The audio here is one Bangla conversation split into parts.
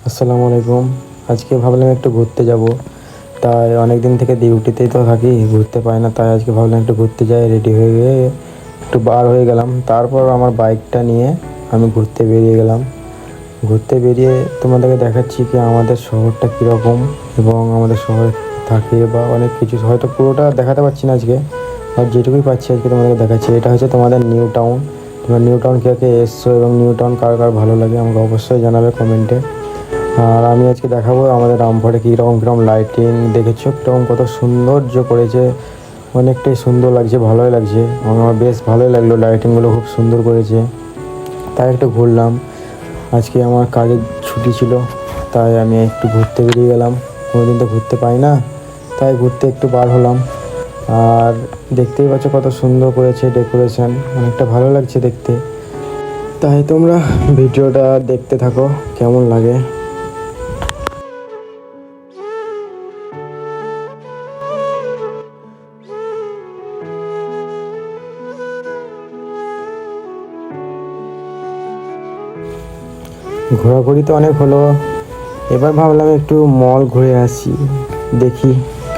আসসালামু আলাইকুম। আজকে ভাবলাম একটু ঘুরতে যাব, তাই অনেক দিন থেকে ডিউটিতেই তো থাকি, ঘুরতে পাই না। তাই আজকে ভাবলাম একটু ঘুরতে যাই, রেডি হয়ে গিয়ে একটু বার হয়ে গেলাম। তারপর আমার বাইকটা নিয়ে আমি ঘুরতে বেরিয়ে গেলাম। ঘুরতে বেরিয়ে তোমাদেরকে দেখাচ্ছি কি আমাদের শহরটা কীরকম এবং আমাদের শহরে থাকে বা অনেক কিছু। হয়তো পুরোটা দেখাতে পারছি না আজকে, আর যেটুকুই পাচ্ছি আজকে তোমাদেরকে দেখাচ্ছি। এটা হচ্ছে তোমাদের নিউ টাউন। তোমরা নিউ টাউন কে কে এসছো এবং নিউ টাউন কার কার ভালো লাগে আমাকে অবশ্যই জানাবে কমেন্টে। আর আমি আজকে দেখাবো আমাদের রামপুরে কীরকম কীরকম লাইটিং দেখেছো, কীরকম কত সৌন্দর্য করেছে। অনেকটাই সুন্দর লাগছে, ভালোই লাগছে। আমার বেশ ভালোই লাগলো, লাইটিংগুলো খুব সুন্দর করেছে। তাই একটু ঘুরলাম। আজকে আমার কাজের ছুটি ছিল, তাই আমি একটু ঘুরতে বেরিয়ে গেলাম। কোনোদিন তো ঘুরতে পাই না, তাই ঘুরতে একটু বার হলাম। আর দেখতেই পাচ্ছ কত সুন্দর করেছে ডেকোরেশন, অনেকটা ভালো লাগছে দেখতে। তাই তোমরা ভিডিওটা দেখতে থাকো, কেমন লাগে। ঘোরাঘুরি তো অনেক হলো, এবার ভাবলাম একটু মল ঘুরে আসি, দেখি।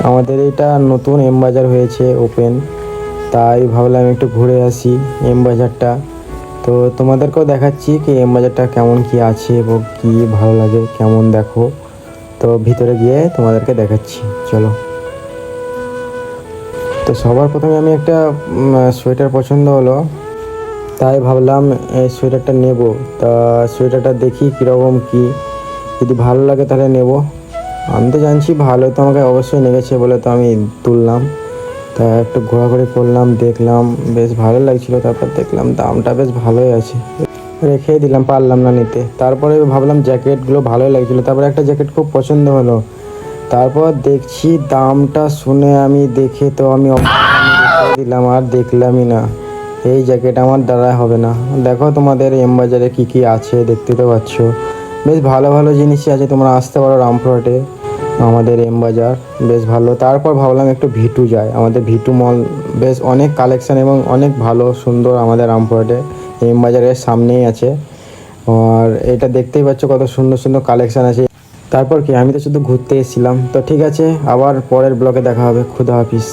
আমাদের এটা নতুন এম বাজার হয়েছে ওপেন, তাই ভাবলাম একটু ঘুরে আসি এম বাজারটা। তো তোমাদেরকেও দেখাচ্ছি কি এম বাজারটা কেমন কি আছে এবং কি ভালো লাগে কেমন, দেখো। তো ভিতরে গিয়ে তোমাদেরকে দেখাচ্ছি, চলো। তো সবার প্রথমে আমি একটা সোয়েটার পছন্দ হলো, তাই ভাবলাম এই সোয়েটারটা নেব। তা সোয়েটারটা দেখি কীরকম কি, যদি ভালো লাগে তাহলে নেব। আমি তো জানছি ভালো, তো আমাকে অবশ্যই লেগেছে বলে তো আমি তুললাম। তা একটু ঘোরাঘুরি করলাম, দেখলাম বেশ ভালো লাগছিলো। তারপর দেখলাম দামটা বেশ ভালোই আছে, রেখে দিলাম, পারলাম না নিতে। তারপরে ভাবলাম জ্যাকেটগুলো ভালোই লাগছিলো, তারপরে একটা জ্যাকেট খুব পছন্দ হলো। তারপর দেখছি দামটা শুনে আমি দেখে তো আমি রেখে দিলাম, আর দেখলামই না। এই জ্যাকেট আমার দ্বারা হবে না। দেখো তোমাদের এম বাজারে কী কী আছে দেখতে তো পাচ্ছ, বেশ ভালো ভালো জিনিসই আছে। তোমরা আসতে পারো রামপুরহাটে, আমাদের এম বাজার বেশ ভালো। তারপর ভাবলাম একটু ভিটু যাই, আমাদের ভিটু মল বেশ অনেক কালেকশান এবং অনেক ভালো সুন্দর আমাদের রামপুরহাটে এম বাজারের সামনেই আছে। আর এটা দেখতেই পাচ্ছ কত সুন্দর সুন্দর কালেকশান আছে। তারপর কি, আমি তো শুধু ঘুরতে এসেছিলাম। তো ঠিক আছে, আবার পরের ব্লগে দেখা হবে। খুদা হাফিজ।